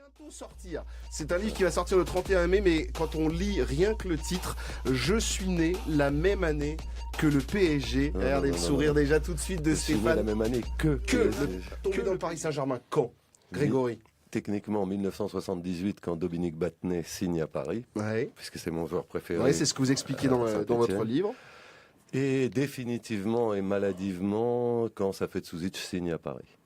bientôt sortir. C'est un livre qui va sortir le 31 mai, mais quand on lit rien que le titre, je suis né la même année que le PSG. Regardez le sourire déjà tout de suite de Je suis né Stéphane. la même année que Tombé dans le Paris Saint-Germain quand, Grégory? Techniquement en 1978 quand Dominique Battenet signe à Paris, Ouais. puisque c'est mon joueur préféré. Ouais, c'est ce que vous expliquez dans votre Saint-Étienne. livre. Et définitivement et maladivement quand Safet Suzic signe à Paris.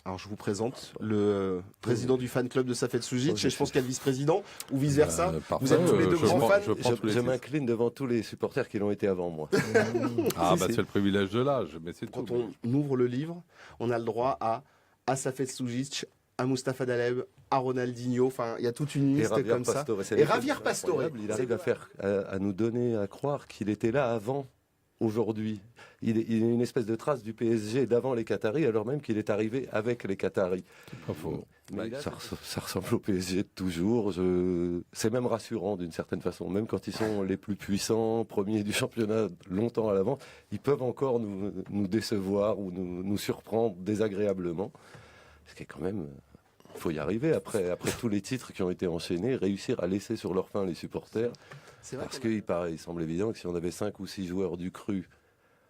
Alors je vous présente le président du fan club de Safet Suzic et je pense qu'il y a le vice-président ou vice-versa. Vous êtes tous les deux grands fans. Je m'incline devant tous les supporters qui l'ont été avant moi. C'est le privilège de l'âge, mais c'est Quand tout. on ouvre le livre, on a le droit à Safet Suzic, à Mustapha Daleb, à Ronaldinho, enfin il y a toute une liste Javier comme Pastore. ça. Et Javier Pastore. Il arrive à nous donner à croire qu'il était là avant, aujourd'hui. Il est une espèce de trace du PSG d'avant les Qataris, alors même qu'il est arrivé avec les Qataris. Pas faux. Mais ça ressemble au PSG de toujours. C'est même rassurant d'une certaine façon. Même quand ils sont les plus puissants, premiers du championnat longtemps à l'avance, ils peuvent encore nous décevoir ou nous surprendre désagréablement. Ce qui est quand même... Il faut y arriver après tous les titres qui ont été enchaînés, réussir à laisser sur leur faim les supporters. Parce qu'il semble évident que si on avait 5 ou 6 joueurs du cru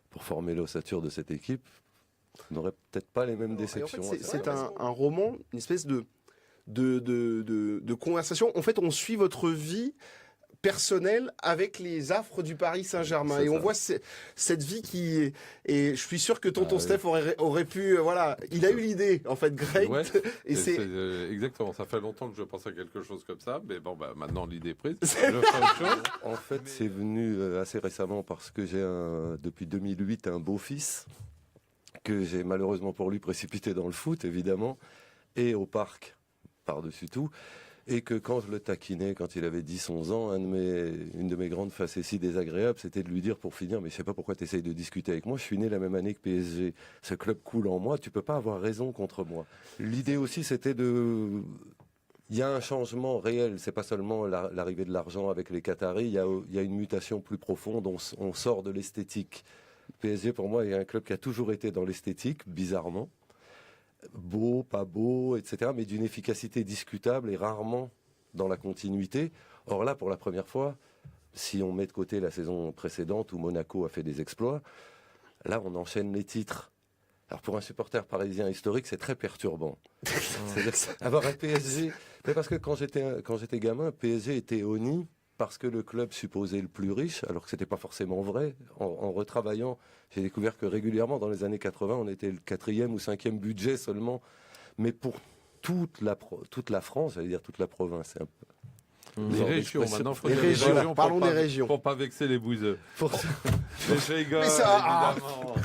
pour former l'ossature de cette équipe, on n'aurait peut-être pas les mêmes déceptions. En fait, c'est un roman, une espèce de conversation. En fait, on suit votre vie personnelle avec les affres du Paris Saint-Germain. Et on voit cette vie qui est... Et je suis sûr que tonton Steph aurait pu... voilà, il a eu l'idée, en fait, Greg. Ouais, et c'est exactement. Ça fait longtemps que je pense à quelque chose comme ça, mais bon, maintenant l'idée est prise. Je ferai autre chose. En fait, c'est venu assez récemment parce que j'ai depuis 2008 un beau-fils que j'ai malheureusement pour lui précipité dans le foot, évidemment, et au parc, par-dessus tout. Et que quand je le taquinais, quand il avait 10-11 ans, une de mes grandes facéties désagréables, c'était de lui dire pour finir, mais je sais pas pourquoi tu essayes de discuter avec moi, je suis né la même année que PSG. Ce club coule en moi, tu peux pas avoir raison contre moi. L'idée aussi, c'était il y a un changement réel, c'est pas seulement l'arrivée de l'argent avec les Qataris, il y a une mutation plus profonde, on sort de l'esthétique. PSG, pour moi, est un club qui a toujours été dans l'esthétique, bizarrement. Beau, pas beau, etc., mais d'une efficacité discutable et rarement dans la continuité. Or là, pour la première fois, si on met de côté la saison précédente où Monaco a fait des exploits, là, on enchaîne les titres. Alors pour un supporter parisien historique, c'est très perturbant. C'est-à-dire avoir un PSG... Mais parce que quand j'étais gamin, PSG était honni parce que le club supposé le plus riche, alors que c'était pas forcément vrai. En retravaillant, j'ai découvert que régulièrement, dans les années 80, on était le 4e ou 5e budget seulement. Mais pour toute la France, j'allais dire toute la province, c'est un peu... Les régions, maintenant, faut dire régions, régions parlons des régions. Pour pas vexer les bouseux. Mais je rigole, Mais ça, évidemment.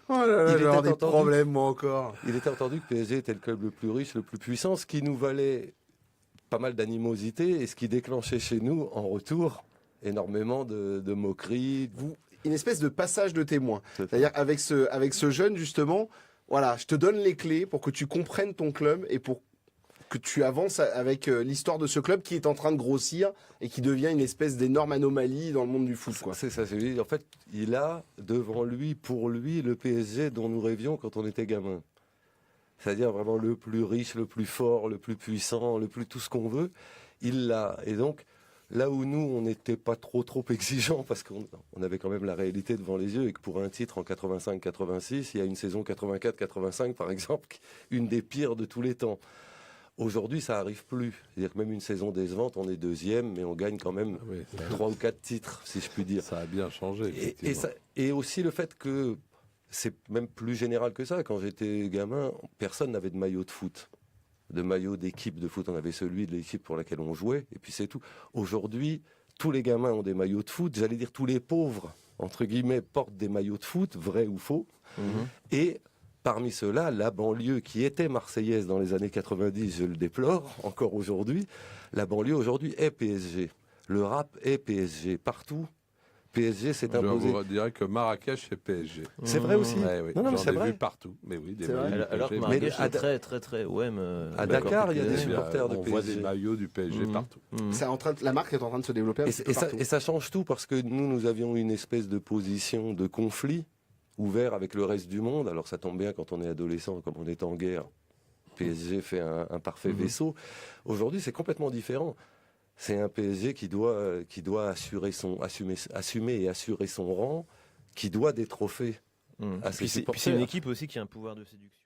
Oh là là, Il j'ai était des entendu. problèmes, moi encore. Il était entendu que PSG était le club le plus riche, le plus puissant, ce qui nous valait pas mal d'animosité et ce qui déclenchait chez nous, en retour, énormément de moqueries. Une espèce de passage de témoin. C'est-à-dire avec ce jeune, justement, voilà, je te donne les clés pour que tu comprennes ton club et pour que tu avances avec l'histoire de ce club qui est en train de grossir et qui devient une espèce d'énorme anomalie dans le monde du foot, quoi. C'est ça, c'est en fait, il a devant lui, pour lui, le PSG dont nous rêvions quand on était gamin. C'est-à-dire vraiment le plus riche, le plus fort, le plus puissant, le plus tout ce qu'on veut. Il l'a. Et donc, là où nous, on n'était pas trop exigeants parce qu'on avait quand même la réalité devant les yeux et que pour un titre en 85-86, il y a une saison 84-85 par exemple, une des pires de tous les temps. Aujourd'hui, ça arrive plus. C'est-à-dire que même une saison décevante, on est 2e, mais on gagne quand même 3 ou 4 titres, si je puis dire. Ça a bien changé, effectivement. Et aussi le fait que c'est même plus général que ça. Quand j'étais gamin, personne n'avait de maillot de foot, de maillot d'équipe de foot. On avait celui de l'équipe pour laquelle on jouait, et puis c'est tout. Aujourd'hui, tous les gamins ont des maillots de foot. J'allais dire tous les pauvres, entre guillemets, portent des maillots de foot, vrai ou faux. Et parmi ceux-là, la banlieue qui était marseillaise dans les années 90, je le déplore, encore aujourd'hui, la banlieue aujourd'hui est PSG. Le rap est PSG. Partout, PSG s'est imposé. Je vous dirais que Marrakech est PSG. C'est vrai aussi. Ouais, oui. Non, mais j'en c'est ai vrai. vu partout. Mais oui, des C'est vrai. maillots du Alors que PSG. Marrakech Mais est très OM. À Dakar, il y a des Oui, supporters de on voit PSG. des maillots du PSG partout. La marque est en train de se développer un petit peu partout. Et ça change tout parce que nous avions une espèce de position de conflit ouvert avec le reste du monde. Alors ça tombe bien quand on est adolescent, comme on est en guerre. PSG fait un parfait vaisseau. Aujourd'hui, c'est complètement différent. C'est un PSG qui doit assumer et assurer son rang, qui doit des trophées à ses Puis c'est supporters. une équipe aussi qui a un pouvoir de séduction.